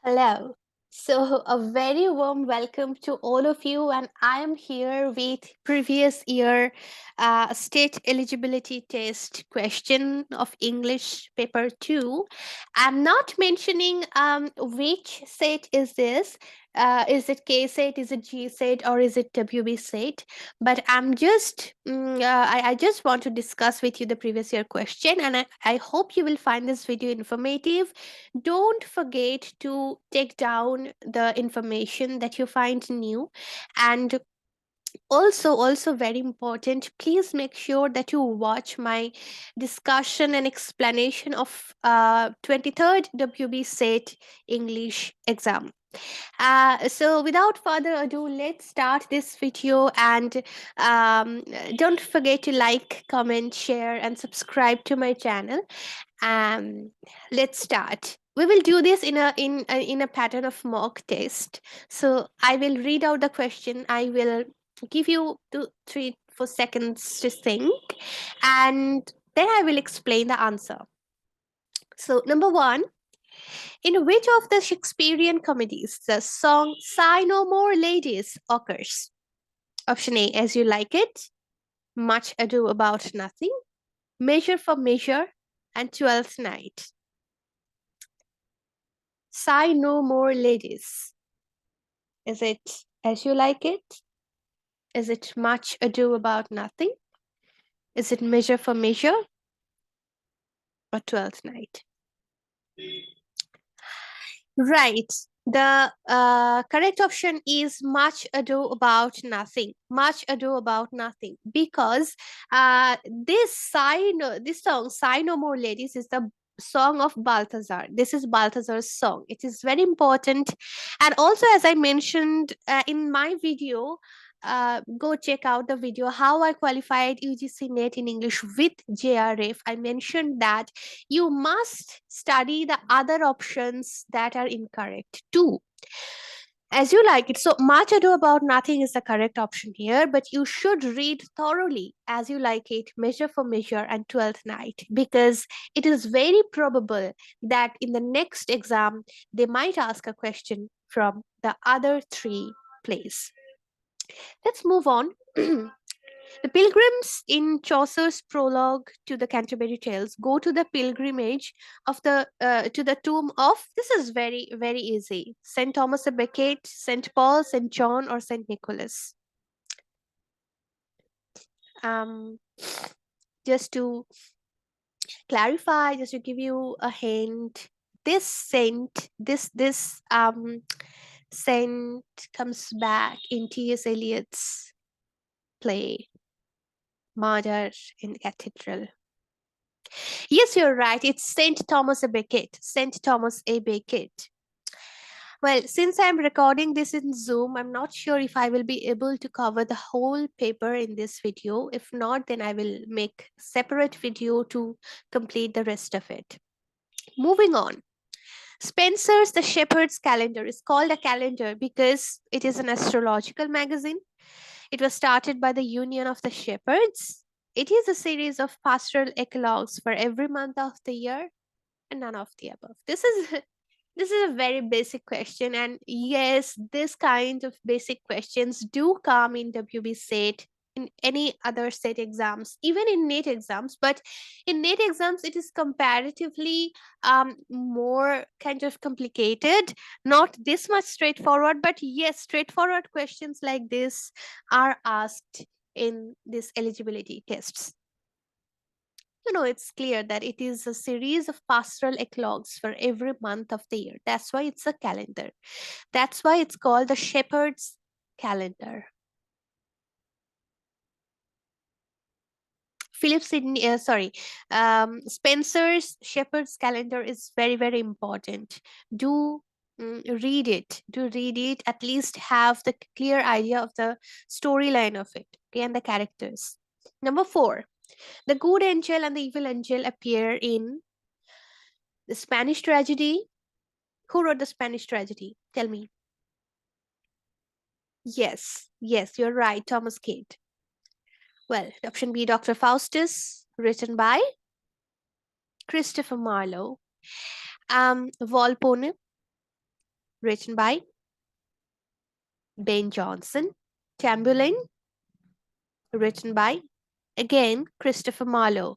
Hello. So, a very warm welcome to all of you, and I am here with previous year state eligibility test question of English paper 2. I'm not mentioning which set is this. Is it K set, is it G set, or is it WB set? But I just want to discuss with you the previous year question, and I hope you will find this video informative. Don't forget to take down the information that you find new, and also very important, please make sure that you watch my discussion and explanation of 23rd WB set English exam. So without further ado, let's start this video, and um, don't forget to like, comment, share, and subscribe to my channel. um let's start. We will do this in a pattern of mock test. So I will read out the question. I will give you 2 3 4 seconds to think, and then I will explain the answer. So number one, in which of the Shakespearean comedies the song Sigh No More Ladies occurs? Option A, As You Like It, Much Ado About Nothing, Measure for Measure, and Twelfth Night. Sigh No More Ladies. Is it As You Like It? Is it Much Ado About Nothing? Is it Measure for Measure, or Twelfth Night? Right. The correct option is Much Ado About Nothing. Much Ado About Nothing. Because this song, Sigh No More Ladies, is the song of Balthazar. This is Balthazar's song. It is very important. And also, as I mentioned in my video, go check out the video how I qualified UGC NET in English with JRF. I mentioned that you must study the other options that are incorrect too. As you like it. So, Much Ado About Nothing is the correct option here, but you should read thoroughly As You Like It, Measure for Measure, and Twelfth Night, because it is very probable that in the next exam they might ask a question from the other three plays. Let's move on. The pilgrims in Chaucer's prologue to the Canterbury Tales go to the pilgrimage of the to the tomb of, this is very easy, Saint Thomas a Becket, Saint Paul, Saint John, or Saint Nicholas. Um, just to clarify, just to give you a hint, this saint comes back in T.S. Eliot's play Murder in the Cathedral. Yes, you're right. It's St. Thomas a Becket. St. Thomas a Becket. Well, since I'm recording this in Zoom, I'm not sure if I will be able to cover the whole paper in this video. If not, then I will make separate video to complete the rest of it. Moving on. Spencer's The Shepherd's Calendar is called a calendar because it is an astrological magazine. It was started by the Union of the Shepherds. It is a series of pastoral eclogues for every month of the year, and none of the above. This is this is a very basic question, and yes, this kind of basic questions do come in WB set, in any other set exams, even in NET exams. But in NET exams, it is comparatively more kind of complicated, not this much straightforward. But yes, straightforward questions like this are asked in these eligibility tests. It's clear that it is a series of pastoral eclogues for every month of the year. That's why it's a calendar. That's why it's called the shepherd's calendar. Spencer's shepherd's calendar is very important. Do read it. Do read it. At least have the clear idea of the storyline of it, okay, and the characters. Number 4, the good angel and the evil angel appear in the Spanish tragedy. Who wrote the Spanish tragedy? Tell me. Yes, you're right, Thomas Kate. Well, option B, Dr. Faustus, written by Christopher Marlowe. Volpone, written by Ben Jonson. Tamburlaine, written by again Christopher Marlowe.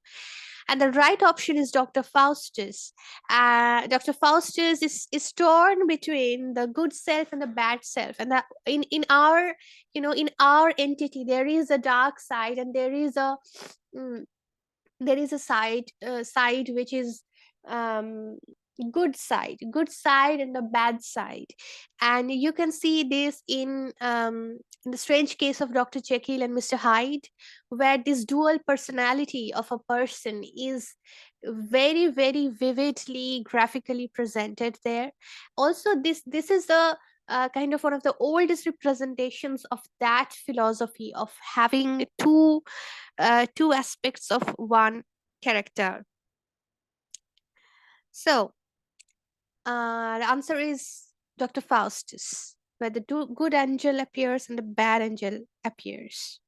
And the right option is Dr. Faustus. Dr. Faustus is torn between the good self and the bad self. And that in our, in our entity, there is a dark side and mm, there is a side which is um good side and the bad side. And you can see this in the strange case of Dr. Jekyll and Mr. Hyde, where this dual personality of a person is very very vividly graphically presented there. Also, this is the kind of one of the oldest representations of that philosophy of having two aspects of one character. So the answer is Dr. Faustus, where the good angel appears and the bad angel appears.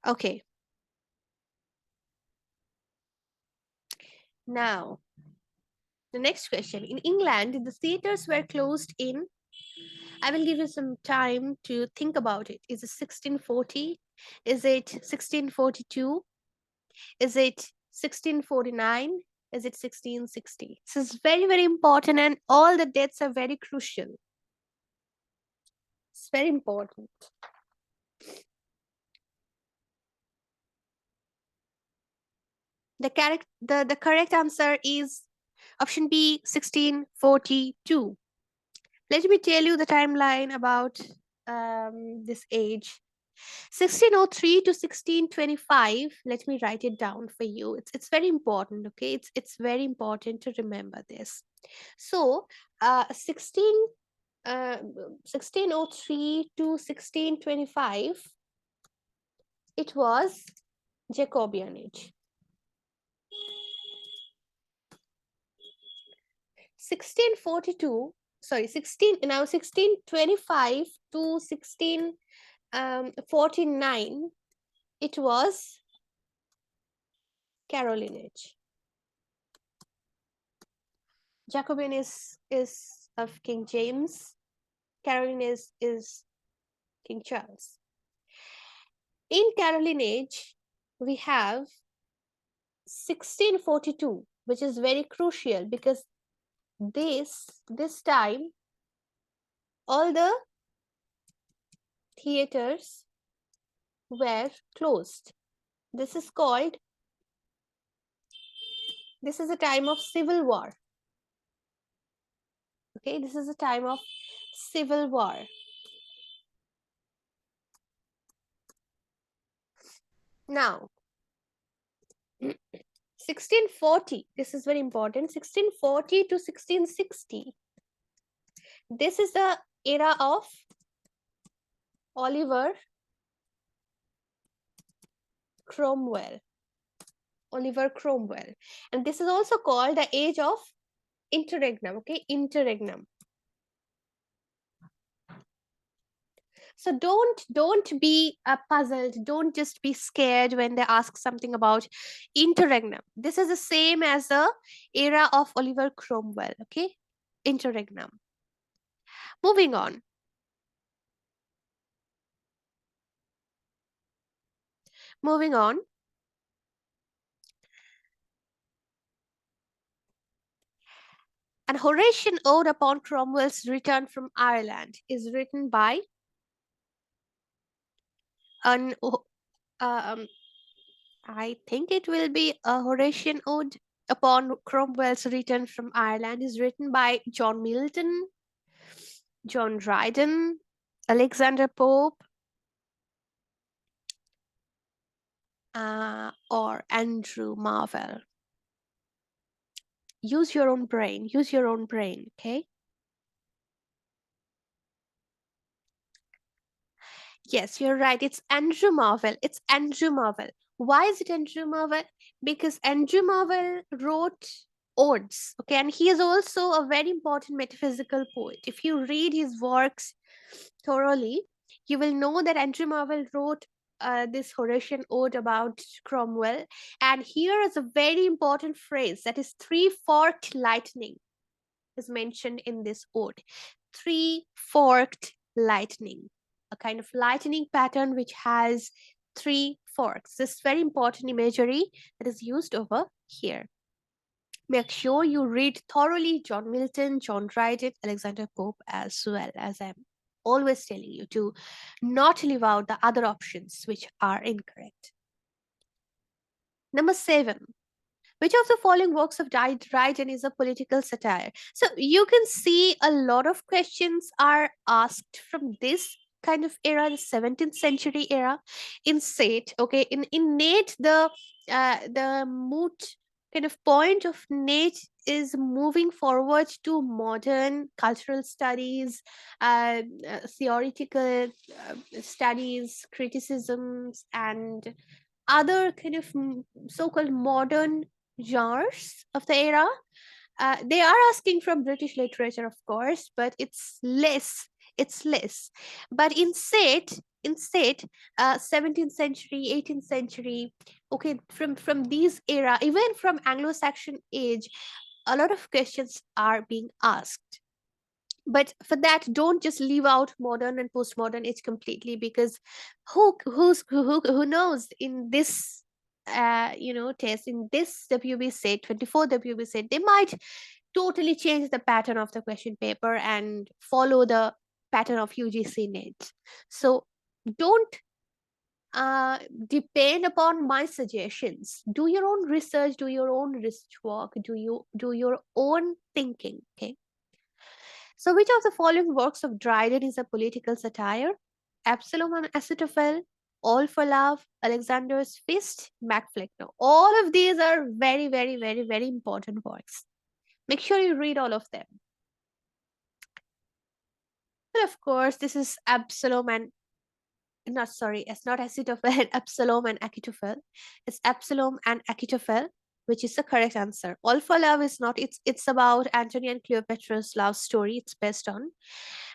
Okay, now the next question. In England, the theaters were closed in. I will give you some time to think about it. Is it 1640? Is it 1642? Is it 1649? Is it 1660? This is very, very important, and all the dates are very crucial. It's very important. The correct answer is option B, 1642. Let me tell you the timeline about this age. 1603 to 1625. Let me write it down for you. It's very important, okay? It's very important to remember this. So, 1603 to 1625, it was Jacobean age. 1642, sorry, 1625 to 1649, it was Caroline age. Jacobean is of King James. Caroline is King Charles. In Caroline age, we have 1642, which is very crucial because this time all the theaters were closed. This is a time of civil war. Okay, this is a time of civil war. Now, 1640, this is very important, 1640 to 1660. This is the era of Oliver Cromwell. Oliver Cromwell. And this is also called the age of interregnum, okay? Interregnum. So don't be puzzled. Don't just be scared when they ask something about interregnum. This is the same as the era of Oliver Cromwell, okay? Interregnum. Moving on. Moving on. An Horatian ode upon Cromwell's return from Ireland is written by an I think it will be a Horatian ode upon Cromwell's return from Ireland is written by John Milton, John Dryden, Alexander Pope, or Andrew Marvell. Use your own brain. Use your own brain, okay? Yes, you're right. It's Andrew Marvell. It's Andrew Marvell. Why is it Andrew Marvell? Because Andrew Marvell wrote odes, okay? And he is also a very important metaphysical poet. If you read his works thoroughly, you will know that Andrew Marvell wrote this Horatian ode about Cromwell. And here is a very important phrase, that is three forked lightning is mentioned in this ode. Three forked lightning, a kind of lightning pattern which has three forks. This very important imagery that is used over here. Make sure you read thoroughly John Milton, John Dryden, Alexander Pope, as well, as I'm always telling you to not leave out the other options which are incorrect. Number 7. Which of the following works of Dryden is a political satire? So you can see a lot of questions are asked from this kind of era, the 17th century era. In Sate, okay, in Nate, the mood kind of point of Nate is moving forward to modern cultural studies, theoretical studies, criticisms, and other kind of so-called modern genres of the era. They are asking from British literature, of course, but it's less. It's less. But in Sate, 17th century, 18th century, okay, from these era, even from Anglo-Saxon age, a lot of questions are being asked. But for that, don't just leave out modern and postmodern age completely, because who knows, in this test, in this WB set, 24 WB set, they might totally change the pattern of the question paper and follow the pattern of UGC net. So don't depend upon my suggestions. Do your own research, do your own research work, do your own thinking. Okay. So, which of the following works of Dryden is a political satire? Absalom and Ahithophel, All for Love, Alexander's Feast, Macflecknoe. All of these are very, very, very, very important works. Make sure you read all of them. Well, of course, this is Absalom and not sorry, it's not Ahithophel, Absalom and Achitophel. It's Absalom and Achitophel, which is the correct answer. All for Love is not. It's about Antony and Cleopatra's love story. It's based on.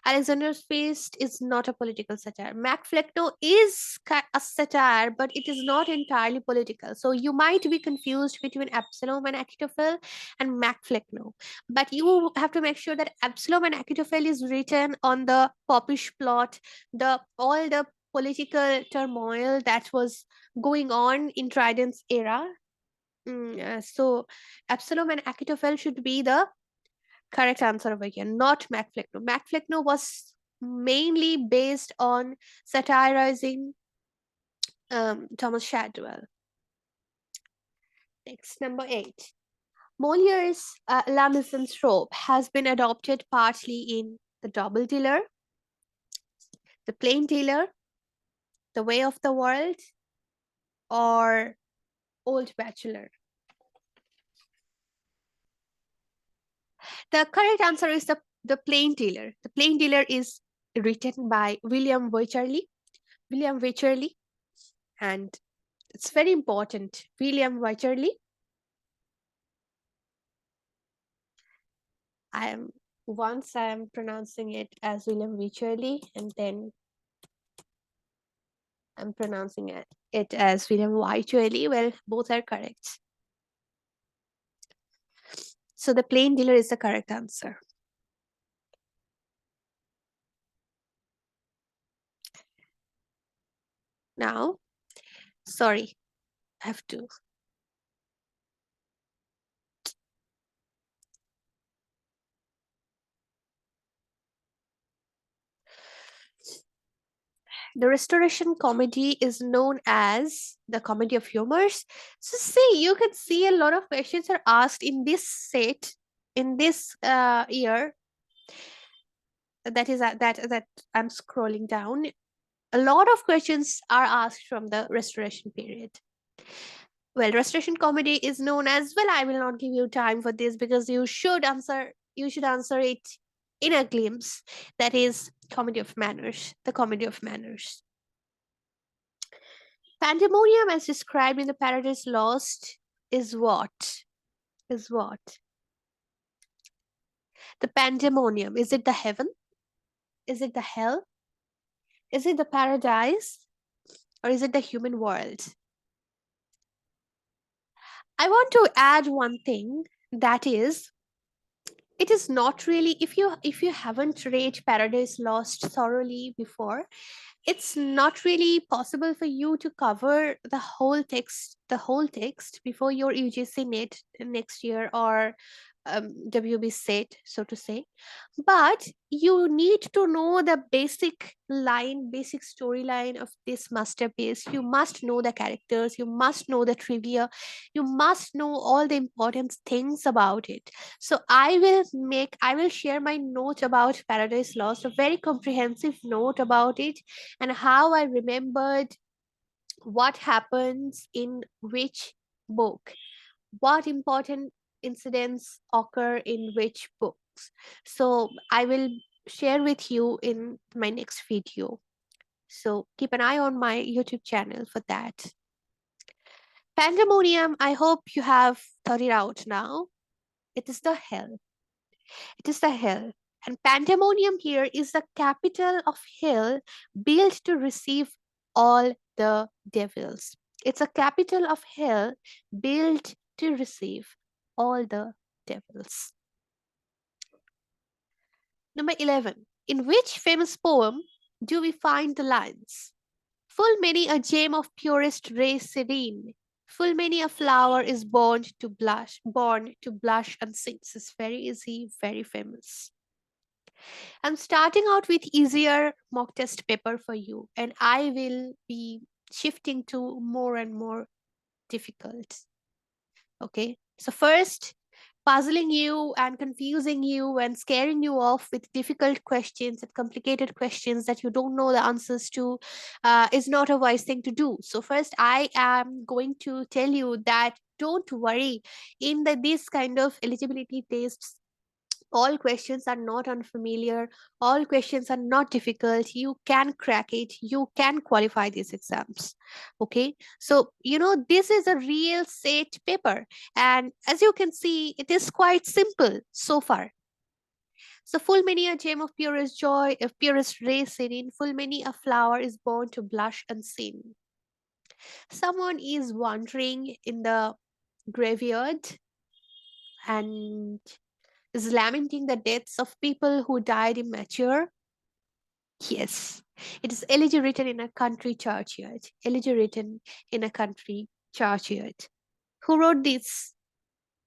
Alexander's Feast is not a political satire. Macflecknoe is a satire, but it is not entirely political. So you might be confused between Absalom and Achitophel and Macflecknoe. But you have to make sure that Absalom and Achitophel is written on the popish plot, the all the political turmoil that was going on in Dryden's era. So Absalom and Achitophel should be the correct answer over here, not Macflecknoe. Macflecknoe was mainly based on satirizing Thomas Shadwell. Next, number 8. Moliere's La Misanthrope has been adopted partly in The Double Dealer, The Plain Dealer, The Way of the World, or Old Bachelor. The correct answer is the Plain Dealer. The Plain Dealer is written by William Wycherley. William Wycherley, and it's very important. William Wycherley. I am pronouncing it as William Wycherley, and then I'm pronouncing it as William Wycherley. Well, both are correct. So the Plain Dealer is the correct answer. Now, sorry, I have to. The Restoration comedy is known as the comedy of humors. So see, you can see a lot of questions are asked in this set, in this year. That I'm scrolling down. A lot of questions are asked from the Restoration period. Well, Restoration comedy is known as, well, I will not give you time for this because you should answer it in a glimpse. That is comedy of manners, the comedy of manners. Pandemonium, as described in the Paradise Lost, is what? Is what? The pandemonium. Is it the heaven? Is it the hell? Is it the paradise? or is it the human world? I want to add one thing, that is, it is not really, if you haven't read Paradise Lost thoroughly before, it's not really possible for you to cover the whole text before your UGC net next year, or WB set, so to say. But you need to know the basic storyline of this masterpiece. You must know the characters, you must know the trivia, you must know all the important things about it. So I will share my note about Paradise Lost, a very comprehensive note about it, and how I remembered what happens in which book, what important incidents occur in which books. So I will share with you in my next video. So keep an eye on my YouTube channel for that. Pandemonium, I hope you have thought it out now. It is the hell. It is the hell. And Pandemonium here is the capital of hell, built to receive all the devils. It's a capital of hell built to receive all the devils. Number 11. In which famous poem do we find the lines? Full many a gem of purest ray serene. Full many a flower is born to blush and sing. This is very easy, very famous. I'm starting out with easier mock test paper for you, and I will be shifting to more and more difficult. Okay, so first, puzzling you and confusing you and scaring you off with difficult questions and complicated questions that you don't know the answers to is not a wise thing to do. So first, I am going to tell you that don't worry, in these kind of eligibility tests, all questions are not unfamiliar, all questions are not difficult. You can crack it, you can qualify these exams. Okay, so this is a real set paper, and as you can see, it is quite simple so far. So full many a gem of purest joy, of purest ray serene, full many a flower is born to blush unseen. Someone is wandering in the graveyard and is lamenting the deaths of people who died immature. Yes, it is elegy written in a country churchyard. Elegy written in a country churchyard. Who wrote this?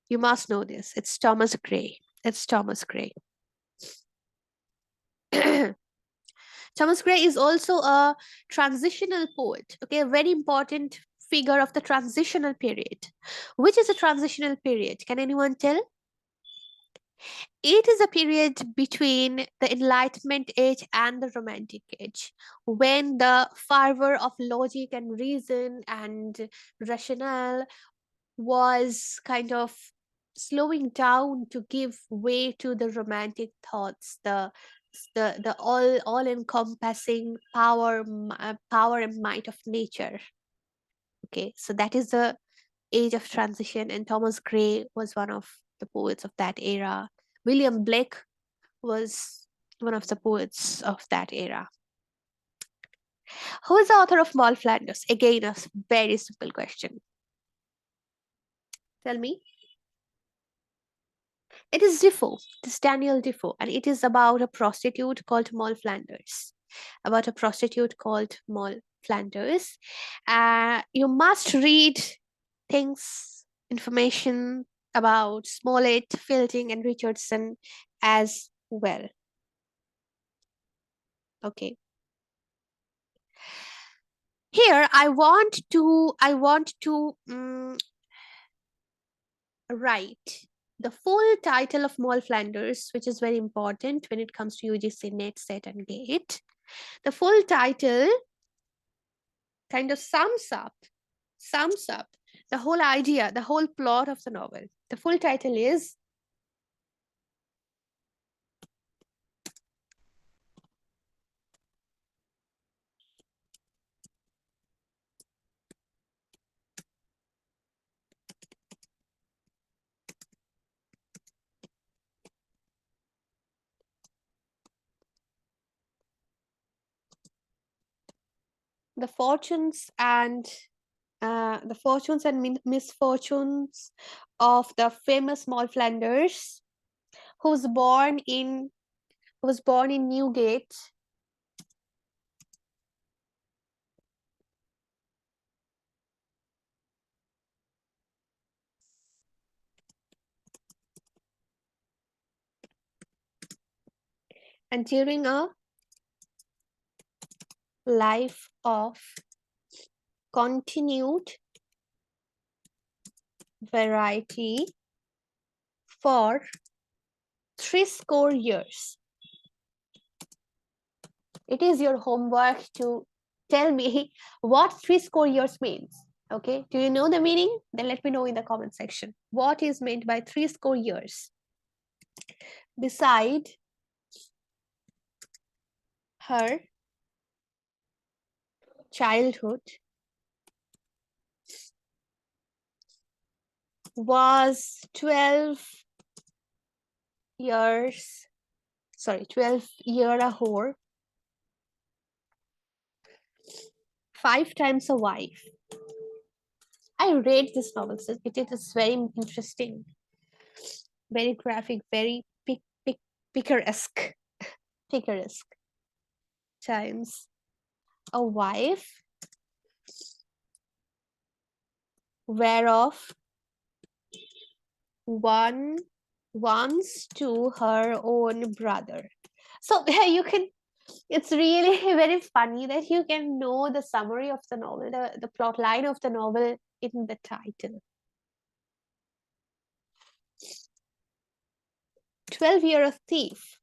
You must know this. It's Thomas Gray. It's Thomas Gray. Thomas Gray is also a transitional poet. Okay, a very important figure of the transitional period. Which is a transitional period? Can anyone tell? It is a period between the Enlightenment age and the Romantic age, when the fervor of logic and reason and rationale was kind of slowing down to give way to the romantic thoughts, the all encompassing power and might of nature. Okay, so that is the age of transition, and Thomas Gray was one of the poets of that era. William Blake was one of the poets of that era. Who is the author of Moll Flanders? Again, a very simple question. Tell me. It is Defoe. It is Daniel Defoe, and it is about a prostitute called Moll Flanders. About a prostitute called Moll Flanders. You must read things, information about Smollett, Fielding, and Richardson as well. Okay. Here, I want to write the full title of Moll Flanders, which is very important when it comes to UGC NET, SET, and GATE. The full title kind of sums up the whole idea, the whole plot of the novel. The full title is the fortunes and misfortunes of the famous Small Flanders, who was born in Newgate, and during a life of continued variety for 60 years. It is your homework to tell me what 60 years means. Okay, do you know the meaning? Then let me know in the comment section. What is meant by 60 years? Beside her childhood was 12 years, 12 year a whore, 5 times a wife. I read this novel, so it is very interesting, very graphic, very picaresque, picaresque. Times a wife, whereof one once to her own brother. So you can, it's really very funny that you can know the summary of the novel, the plot line of the novel in the title. 12-year thief.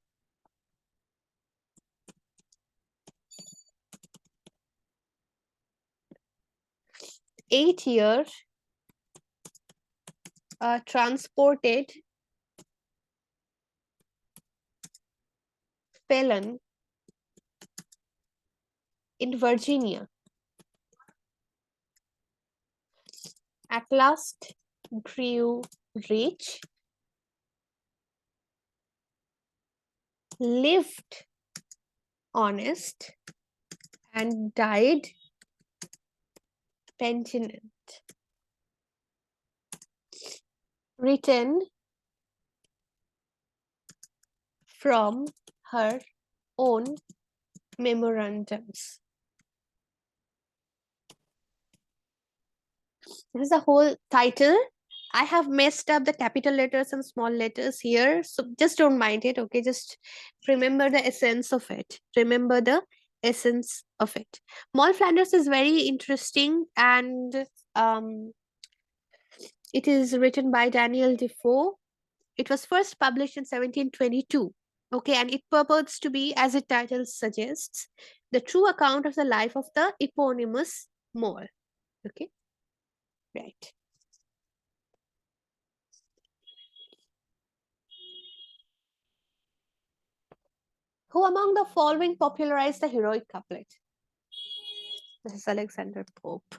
Eight-year transported felon in Virginia. At last grew rich, lived honest, and died penitent. Written from her own memorandums. This is the whole title. I have messed up the capital letters and small letters here, so just don't mind it, okay? Just remember the essence of it. Remember the essence of it. Moll Flanders is very interesting, and it is written by Daniel Defoe. It was first published in 1722. Okay, and it purports to be, as its title suggests, the true account of the life of the eponymous Moll. Okay, right. Who among the following popularized the heroic couplet? This is Alexander Pope.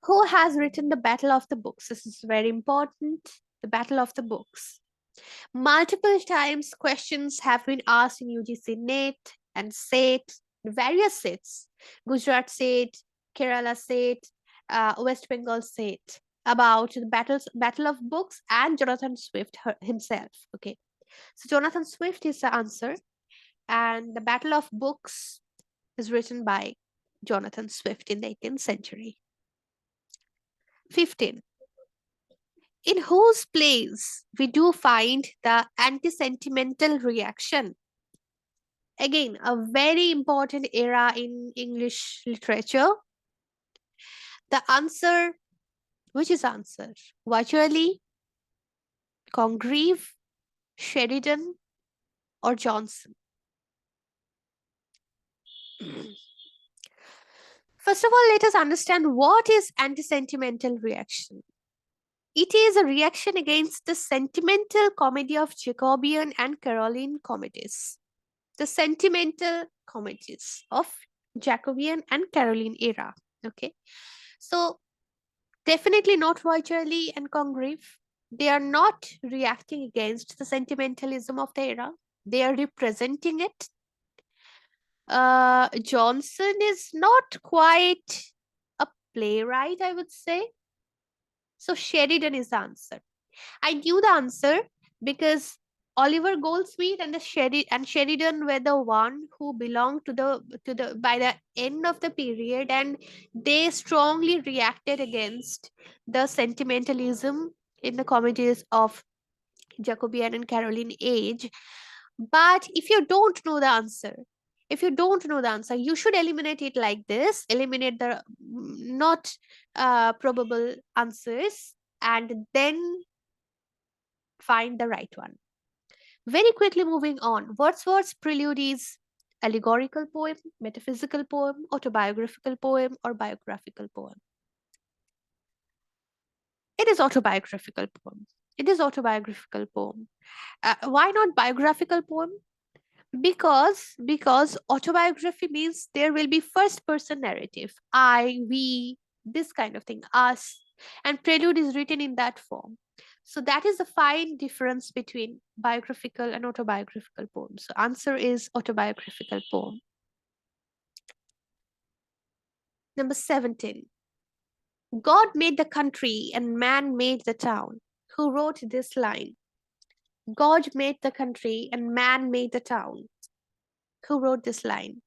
Who has written the Battle of the Books? This is very important. The Battle of the Books. Multiple times questions have been asked in UGC NET and SET, various sets, Gujarat SET, Kerala SET, West Bengal SET, about the Battle of Books and Jonathan Swift himself. Okay, so Jonathan Swift is the answer, and the Battle of Books is written by Jonathan Swift in the 18th century. 15. In whose plays we do find the anti-sentimental reaction? Again, a very important era in English literature. The answer, which is answer? Wycherley, Congreve, Sheridan, or Johnson? First of all, let us understand what is anti-sentimental reaction. It is a reaction against the sentimental comedy of Jacobean and Caroline comedies. The sentimental comedies of Jacobean and Caroline era. Okay, so definitely not Wycherley and Congreve. They are not reacting against the sentimentalism of the era. They are representing it. Johnson is not quite a playwright, I would say. So Sheridan is the answer. I knew the answer because Oliver Goldsmith and Sheridan were the one who belonged to the by the end of the period, and they strongly reacted against the sentimentalism in the comedies of Jacobean and Caroline age. But if you don't know the answer, you should eliminate it like this: eliminate the not probable answers, and then find the right one. Very quickly moving on. Wordsworth's Prelude is allegorical poem, metaphysical poem, autobiographical poem, or biographical poem. It is autobiographical poem. It is autobiographical poem. Why not biographical poem? Because autobiography means there will be first person narrative, I, we, this kind of thing, us, and prelude is written in that form. So that is the fine difference between biographical and autobiographical poems. So answer is autobiographical poem. Number 17. God made the country and man made the town. Who wrote this line? God made the country and man made the town. Who wrote this line?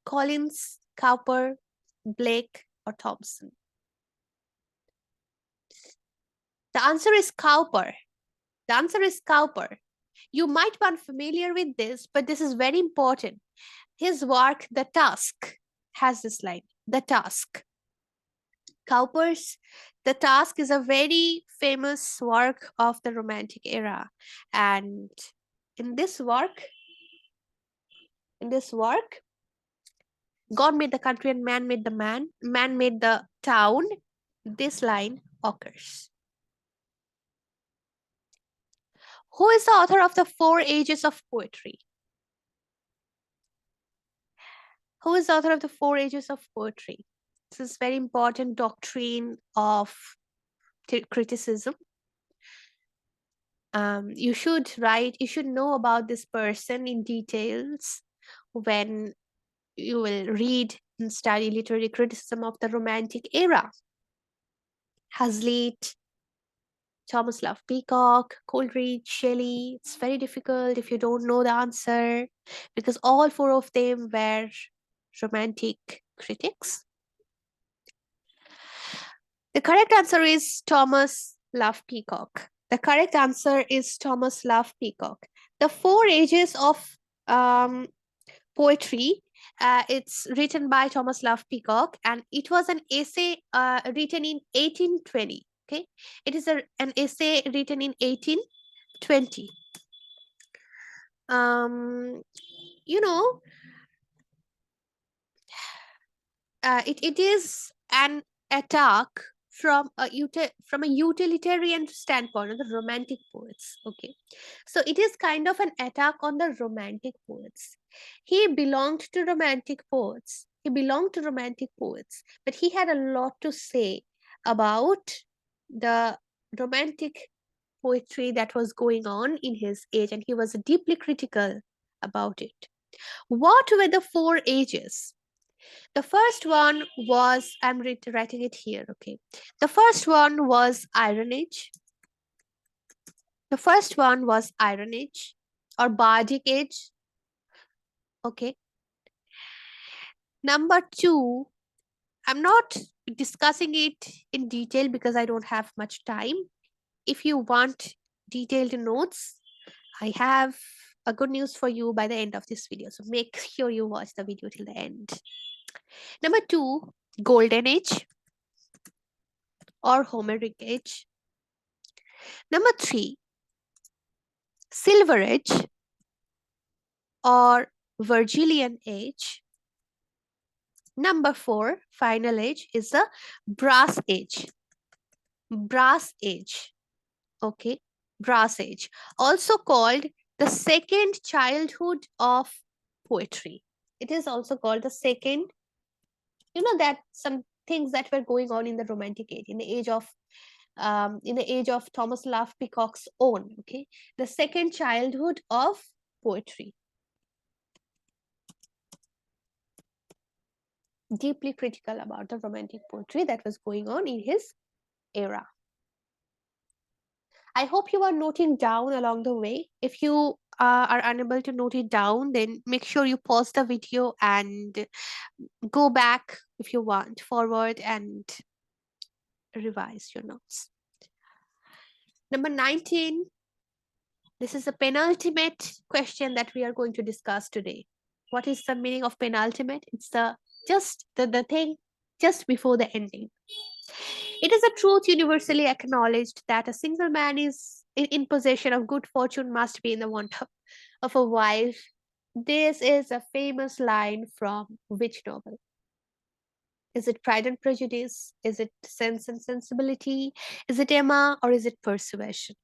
Collins, Cowper, Blake, or Thompson? The answer is Cowper. The answer is Cowper. You might be unfamiliar with this, but this is very important. His work, The Task, has this line, The Task. Cowper's The Task is a very famous work of the Romantic era. And in this work, God made the country and man made the man made the town. This line occurs. Who is the author of the Four Ages of Poetry? Who is the author of the Four Ages of Poetry? This is very important doctrine of criticism. You should know about this person in details when you will read and study literary criticism of the Romantic era. Hazlitt, Thomas Love Peacock, Coleridge, Shelley. It's very difficult if you don't know the answer because all four of them were Romantic critics. The correct answer is Thomas Love Peacock. The correct answer is Thomas Love Peacock. The Four Ages of Poetry, it's written by Thomas Love Peacock, and it was an essay written in 1820. Okay, it is an essay written in 1820. You know, it is an attack from a utilitarian standpoint on the Romantic poets. Okay, so it is kind of an attack on the Romantic poets. He belonged to Romantic poets. But he had a lot to say about the Romantic poetry that was going on in his age, and he was deeply critical about it. What were the four ages? The first one was, I'm writing it here, okay. The first one was Iron Age. The first one was Iron Age or Bardic Age. Okay. Number two, I'm not discussing it in detail because I don't have much time. If you want detailed notes, I have a good news for you by the end of this video. So make sure you watch the video till the end. Number two, Golden Age or Homeric Age. Number three, Silver Age or Virgilian Age. Number four, final age, is the Brass Age. Brass Age. Okay, Brass Age. Also called the second childhood of poetry. It is also called the second, that some things that were going on in the Romantic age, in the age of Thomas Love Peacock's own. Okay, the second childhood of poetry. deeply critical about the romantic poetry that was going on in his era. I hope you are noting down along the way. If you are unable to note it down, then make sure you pause the video and go back if you want, forward and revise your notes. Number 19, this is a penultimate question that we are going to discuss today. What is the meaning of penultimate? It's the thing just before the ending. It is a truth universally acknowledged that a single man is in possession of good fortune must be in the want of a wife. This is a famous line from which novel? Is it Pride and Prejudice? Is it Sense and Sensibility? Is it Emma or is it Persuasion?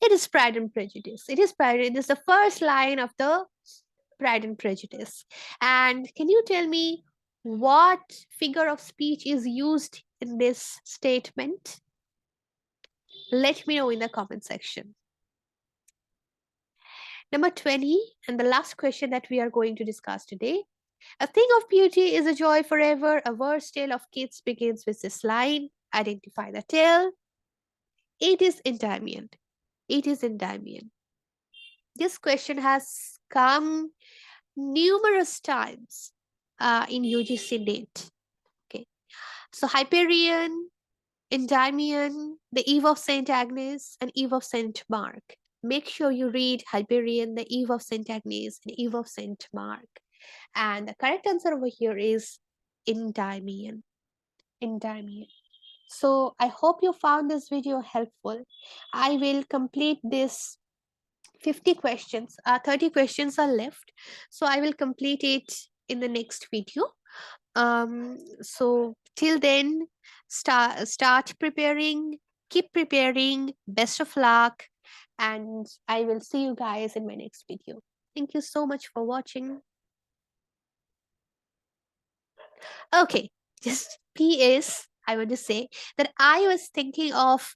It is Pride and Prejudice. It is Pride. It is the first line of the Pride and Prejudice. And can you tell me what figure of speech is used in this statement? Let me know in the comment section. Number 20, and the last question that we are going to discuss today. A thing of beauty is a joy forever. A verse tale of Keats begins with this line. Identify the tale. It is Endymion. It is Endymion. This question has come numerous times in UGC NET. Okay, so Hyperion, Endymion, the Eve of Saint Agnes, and Eve of Saint Mark. Make sure you read Hyperion, the Eve of Saint Agnes, and Eve of Saint Mark. And the correct answer over here is Endymion. Endymion. So I hope you found this video helpful. I will complete this 50 questions. 30 questions are left. So I will complete it in the next video. So till then, start preparing, keep preparing. Best of luck, and I will see you guys in my next video. Thank you so much for watching. Okay, just PS, I want to say that I was thinking of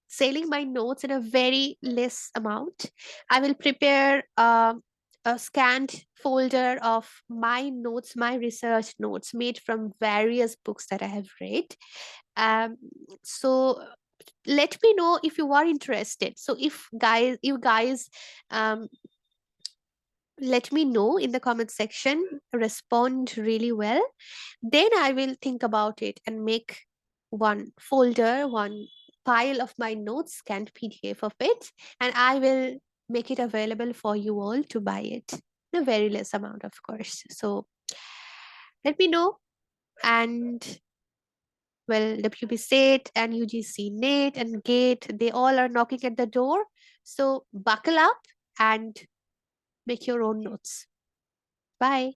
selling my notes in a very less amount. I will prepare a scanned folder of my notes, my research notes made from various books that I have read. Um, so let me know if you are interested. So if you guys let me know in the comment section, respond really well, then I will think about it and make one folder, one pile of my notes, scanned PDF of it, and I will make it available for you all to buy it in a very less amount, of course. So let me know. And well, WP SET and UGC NET and GATE, they all are knocking at the door. So buckle up and make your own notes. Bye.